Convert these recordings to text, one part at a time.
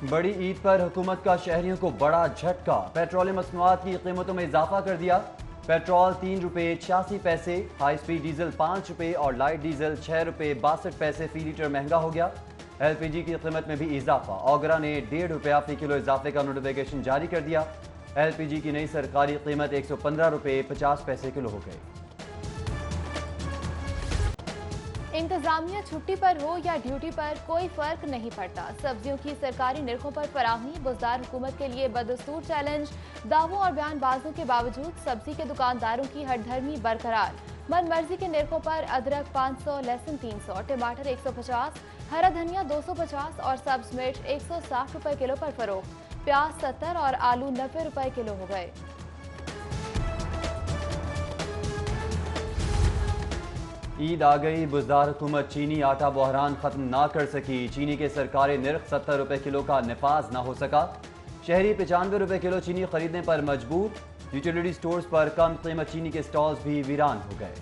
بڑی عید پر حکومت کا شہریوں کو بڑا جھٹکا، پیٹرول مصنوعات کی قیمتوں میں اضافہ کر دیا۔ پیٹرول 3 روپے 86 پیسے، ہائی سپیڈ ڈیزل 5 روپے اور لائٹ ڈیزل 6 روپے 62 پیسے فی لیٹر مہنگا ہو گیا۔ ایل پی جی کی قیمت میں بھی اضافہ، اوگرا نے 1.5 روپیہ فی کلو اضافے کا نوٹیفیکیشن جاری کر دیا۔ ایل پی جی کی نئی سرکاری قیمت 115 روپے 50 پیسے کلو ہو گئی۔ انتظامیہ چھٹی پر ہو یا ڈیوٹی پر کوئی فرق نہیں پڑتا، سبزیوں کی سرکاری نرخوں پر فراہمی بزدار حکومت کے لیے بدستور چیلنج، دعووں اور بیان بازوں کے باوجود سبزی کے دکانداروں کی ہٹ دھرمی برقرار، من مرضی کے نرخوں پر ادرک 500 لہسن 300، ٹماٹر 150، ہرا دھنیا 250 اور سبز مرچ 160 روپے کلو پر فروخت، پیاز 70 اور آلو 90 روپے کلو ہو گئے۔ عید آ گئی، بزدار حکومت چینی آٹا بحران ختم نہ کر سکی، چینی کے سرکاری نرخ 70 روپے کلو کا نفاذ نہ ہو سکا، شہری 95 روپے کلو چینی خریدنے پر مجبور، یوٹیلیٹی سٹورز پر کم قیمت چینی کے سٹالز بھی ویران ہو گئے۔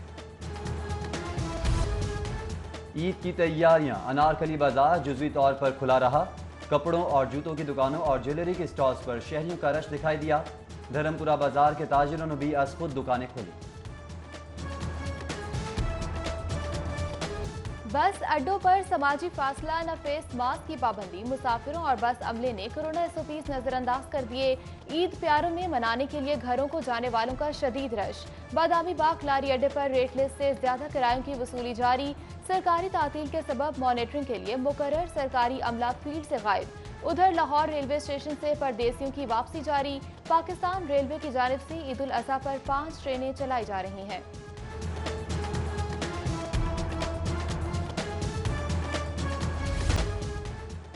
عید کی تیاریاں، انارکلی بازار جزوی طور پر کھلا رہا، کپڑوں اور جوتوں کی دکانوں اور جیولری کے سٹالز پر شہریوں کا رش دکھائی دیا، دھرمپورہ بازار کے تاجروں نے بھی از خود دکانیں کھولی۔ بس اڈوں پر سماجی فاصلہ نہ فیس ماسک کی پابندی، مسافروں اور بس عملے نے کورونا SOPs نظر انداز کر دیے، عید پیاروں میں منانے کے لیے گھروں کو جانے والوں کا شدید رش، بادامی باغ لاری اڈے پر ریٹ لسٹ سے زیادہ کرایوں کی وصولی جاری، سرکاری تعطیل کے سبب مانیٹرنگ کے لیے مقرر سرکاری عملہ فیلڈ سے غائب، ادھر لاہور ریلوے اسٹیشن سے پردیسیوں کی واپسی جاری، پاکستان ریلوے کی جانب سے عید الاضحیٰ پر 5 ٹرینیں چلائی جا رہی ہیں۔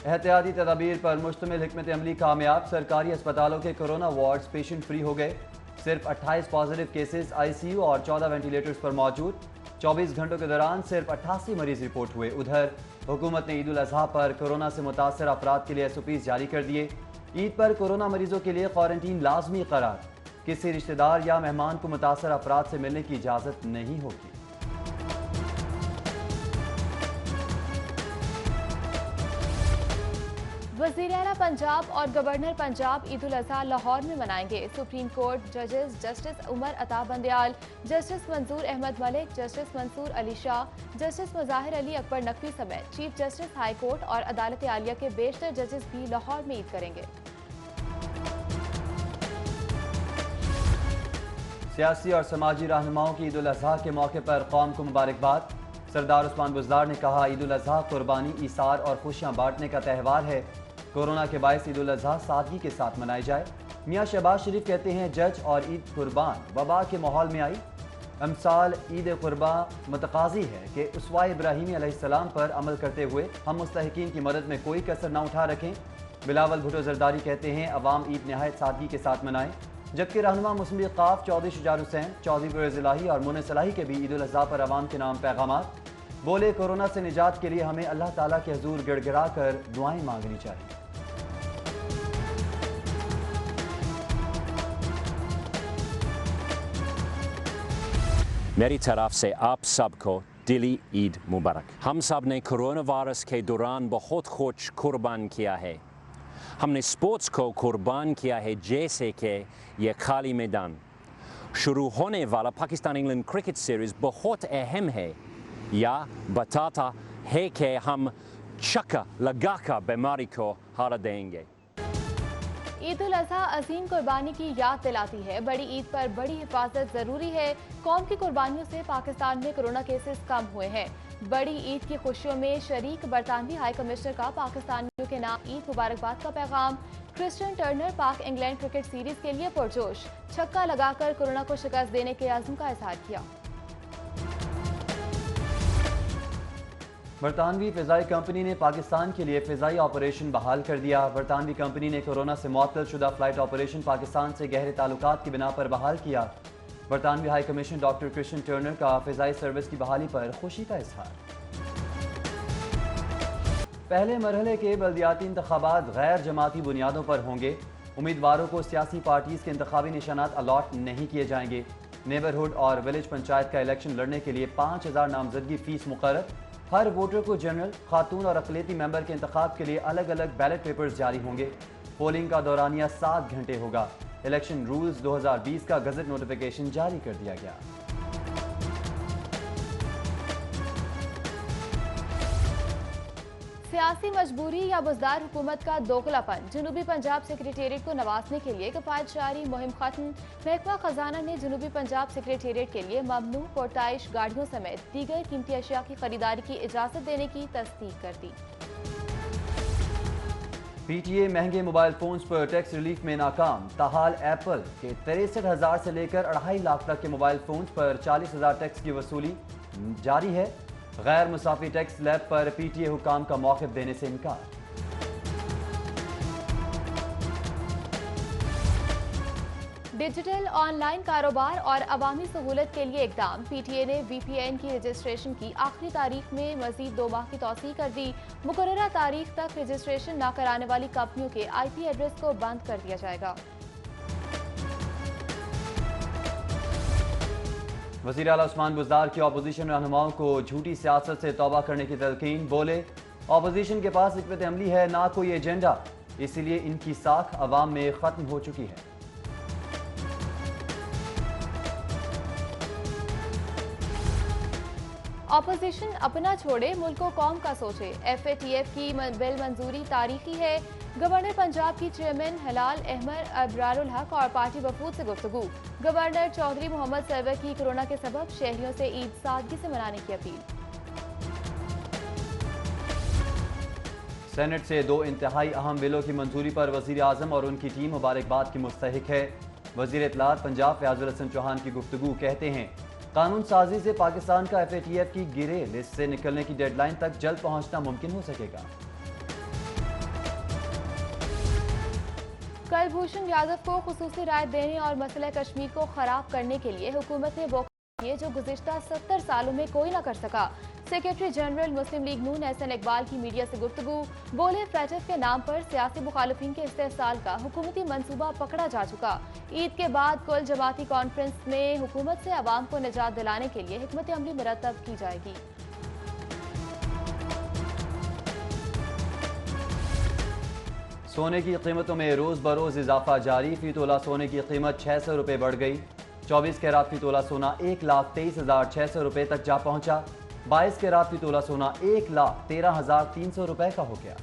احتیاطی تدابیر پر مشتمل حکمت عملی کامیاب، سرکاری اسپتالوں کے کورونا وارڈز پیشنٹ فری ہو گئے، صرف 28 پازیٹیو کیسز ICU اور 14 وینٹیلیٹرز پر موجود، 24 گھنٹوں کے دوران صرف 88 مریض رپورٹ ہوئے۔ ادھر حکومت نے عید الاضحیٰ پر کورونا سے متاثر افراد کے لیے SOPs جاری کر دیے، عید پر کورونا مریضوں کے لیے کوارنٹین لازمی قرار، کسی رشتہ دار یا مہمان کو متاثر افراد سے ملنے کی اجازت نہیں ہوگی۔ وزیر اعلیٰ پنجاب اور گورنر پنجاب عید الاضحیٰ لاہور میں منائیں گے، سپریم کورٹ ججز جسٹس عمر عطا بندیال، جسٹس منظور احمد ملک، جسٹس منصور علی شاہ، جسٹس مظاہر علی اکبر نقوی سمیت چیف جسٹس ہائی کورٹ اور عدالت عالیہ کے بیشتر ججز بھی لاہور میں عید کریں گے۔ سیاسی اور سماجی رہنماؤں کی عید الاضحیٰ کے موقع پر قوم کو مبارکباد، سردار عثمان بزدار نے کہا عید الاضحیٰ قربانی، ایثار اور خوشیاں بانٹنے کا تہوار ہے، کورونا کے باعث عید الاضحیٰ سادگی کے ساتھ منائی جائے۔ میاں شہباز شریف کہتے ہیں جج اور عید قربان وبا کے ماحول میں آئی، امسال عید قربان متقاضی ہے کہ اسوہ ابراہیمی علیہ السلام پر عمل کرتے ہوئے ہم مستحقین کی مدد میں کوئی کسر نہ اٹھا رکھیں۔ بلاول بھٹو زرداری کہتے ہیں عوام عید نہایت سادگی کے ساتھ منائیں، جبکہ رہنما مسلم لیگ قاف چودھری شجاع حسین، چودھری پرویز الہی اور مونس صلاحی کے بھی عید الاضحیٰ پر عوام کے نام پیغامات، بولے کورونا سے نجات کے لیے ہمیں اللہ تعالیٰ کے حضور گڑ گڑا کر دعائیں مانگنی چاہیے۔ میری طرف سے آپ سب کو دلی عید مبارک۔ ہم سب نے کرونا وائرس کے دوران بہت کچھ قربان کیا ہے، ہم نے سپورٹس کو قربان کیا ہے، جیسے کہ یہ خالی میدان۔ شروع ہونے والا پاکستان انگلینڈ کرکٹ سیریز بہت اہم ہے، یا بتاتا ہے کہ ہم چھکا لگا کر بیماری کو ہرا دیں گے۔ عید الاضحیٰ عظیم قربانی کی یاد دلاتی ہے، بڑی عید پر بڑی حفاظت ضروری ہے، قوم کی قربانیوں سے پاکستان میں کرونا کیسز کم ہوئے ہیں۔ بڑی عید کی خوشیوں میں شریک برطانوی ہائی کمشنر کا پاکستانیوں کے نام عید مبارکباد کا پیغام، کرسٹن ٹرنر پاک انگلینڈ کرکٹ سیریز کے لیے پرجوش، چھکا لگا کر کورونا کو شکست دینے کے عزم کا اظہار کیا۔ برطانوی فضائی کمپنی نے پاکستان کے لیے فضائی آپریشن بحال کر دیا، برطانوی کمپنی نے کورونا سے معطل شدہ فلائٹ آپریشن پاکستان سے گہرے تعلقات کی بنا پر بحال کیا، برطانوی ہائی کمیشن ڈاکٹر کرسٹن ٹرنر کا فضائی سروس کی بحالی پر خوشی کا اظہار۔ پہلے مرحلے کے بلدیاتی انتخابات غیر جماعتی بنیادوں پر ہوں گے، امیدواروں کو سیاسی پارٹیز کے انتخابی نشانات الاٹ نہیں کیے جائیں گے، نیبرہڈ اور ولیج پنچایت کا الیکشن لڑنے کے لیے 5000 نامزدگی فیس مقرر، ہر ووٹر کو جنرل، خاتون اور اقلیتی ممبر کے انتخاب کے لیے الگ الگ بیلٹ پیپرز جاری ہوں گے۔ پولنگ کا دورانیہ 7 گھنٹے ہوگا۔ الیکشن رولز 2020 کا گزٹ نوٹیفیکیشن جاری کر دیا گیا۔ سیاسی مجبوری یا بزدار حکومت کا دوگلا پن، جنوبی پنجاب سیکریٹریٹ کو نوازنے کے لیے کفایت جاری مہم ختم۔ محکمہ خزانہ نے جنوبی پنجاب سیکریٹریٹ کے لیے ممنوع پرتعیش گاڑیوں سمیت دیگر قیمتی اشیاء کی خریداری کی اجازت دینے کی تصدیق کر دی۔ پی ٹی اے مہنگے موبائل فونز پر ٹیکس ریلیف میں ناکام، تاحال ایپل کے 63,000 سے لے کر 2.5 لاکھ تک کے موبائل فونز پر 40,000 ٹیکس کی وصولی جاری ہے۔ غیر مسافی ٹیکس لیب پر پی ٹی اے حکام کا موقف دینے سے انکار۔ ڈیجیٹل آن لائن کاروبار اور عوامی سہولت کے لیے اقدام، پی ٹی اے نے وی پی این کی رجسٹریشن کی آخری تاریخ میں مزید 2 ماہ کی توسیع کر دی۔ مقررہ تاریخ تک رجسٹریشن نہ کرانے والی کمپنیوں کے آئی پی ایڈریس کو بند کر دیا جائے گا۔ وزیر اعلیٰ عثمان بزدار کی اپوزیشن رہنماؤں کو جھوٹی سیاست سے توبہ کرنے کی تلقین، بولے اپوزیشن کے پاس حکمت عملی ہے نہ کوئی ایجنڈا، اسی لیے ان کی ساکھ عوام میں ختم ہو چکی ہے۔ اپوزیشن اپنا چھوڑے، ملک و قوم کا سوچے، ایف اے ٹی ایف کی بل منظوری تاریخی ہے۔ گورنر پنجاب کی چیئرمین ہلال احمد ابرار الحق اور پارٹی وفود سے گفتگو۔ گورنر چودھری محمد سرور کی کورونا کے سبب شہریوں سے عید سادگی سے منانے کی اپیل۔ سینٹ سے 2 انتہائی اہم بلوں کی منظوری پر وزیر اعظم اور ان کی ٹیم مبارکباد کی مستحق ہے۔ وزیر اطلاعات پنجاب فیاض الحسن چوہان کی گفتگو، کہتے ہیں قانون سازی سے پاکستان کا ایف اے ٹی ایف کی گرے لسٹ سے نکلنے کی ڈیڈ لائن تک جلد پہنچنا ممکن ہو سکے گا۔ کلبھوشن یادو کو خصوصی رائے دینے اور مسئلہ کشمیر کو خراب کرنے کے لیے حکومت نے وہ کیے جو گزشتہ 70 سالوں میں کوئی نہ کر سکا۔ سیکریٹری جنرل مسلم لیگ نون احسن اقبال کی میڈیا سے گفتگو، بولے فیٹف کے نام پر سیاسی مخالفین کے استحصال کا حکومتی منصوبہ پکڑا جا چکا۔ عید کے بعد کل جماعتی کانفرنس میں حکومت سے عوام کو نجات دلانے کے لیے حکمت عملی مرتب کی جائے گی۔ سونے کی قیمتوں میں روز بروز اضافہ جاری، فی تولہ سونے کی قیمت 600 روپے بڑھ گئی۔ 24 کیرات فی تولہ سونا 1,23,600 روپے تک جا پہنچا۔ 22 کیرات فی تولہ سونا 1,13,300 روپے کا ہو گیا۔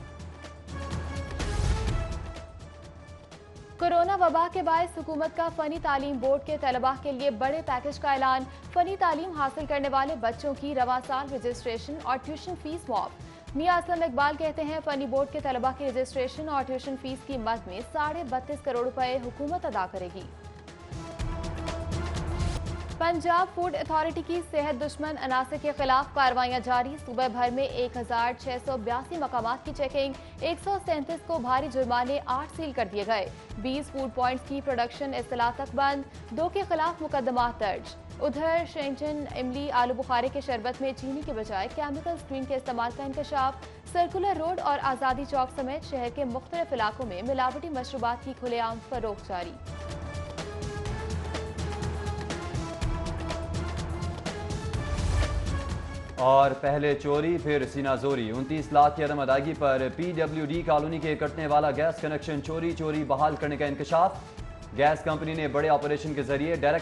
کورونا وبا کے باعث حکومت کا فنی تعلیم بورڈ کے طلباء کے لیے بڑے پیکج کا اعلان، فنی تعلیم حاصل کرنے والے بچوں کی رواں سال رجسٹریشن اور ٹیوشن فیس معاف۔ میاں اسلم اقبال کہتے ہیں فنی بورڈ کے طلباء کی رجسٹریشن اور ٹیوشن فیس کی مد میں 32.5 کروڑ روپے حکومت ادا کرے گی۔ پنجاب فوڈ اتھارٹی کی صحت دشمن عناصر کے خلاف کارروائیاں جاری، صوبہ بھر میں 1,682 مقامات کی چیکنگ، 137 کو بھاری جرمانے، 8 سیل کر دیے گئے۔ 20 فوڈ پوائنٹس کی پروڈکشن اصطلاح تک بند، 2 کے خلاف مقدمات درج۔ ادھر شینجن املی آلو بخارے کے شربت میں چینی کے بجائے کیمیکل اسکرین کے استعمال کا انکشاف۔ سرکولر روڈ اور آزادی چوک سمیت شہر کے مختلف علاقوں میں ملاوٹی مشروبات کی کھلے عام فروخت جاری۔ اور پہلے چوری پھر سینہ زوری، 29 لاکھ کی عدم ادائیگی پر پی ڈبلیو ڈی کالونی کے کٹنے والا گیس کنیکشن چوری بحال کرنے کا انکشاف۔ گیس کمپنی نے بڑے آپریشن کے ذریعے ڈائریکٹ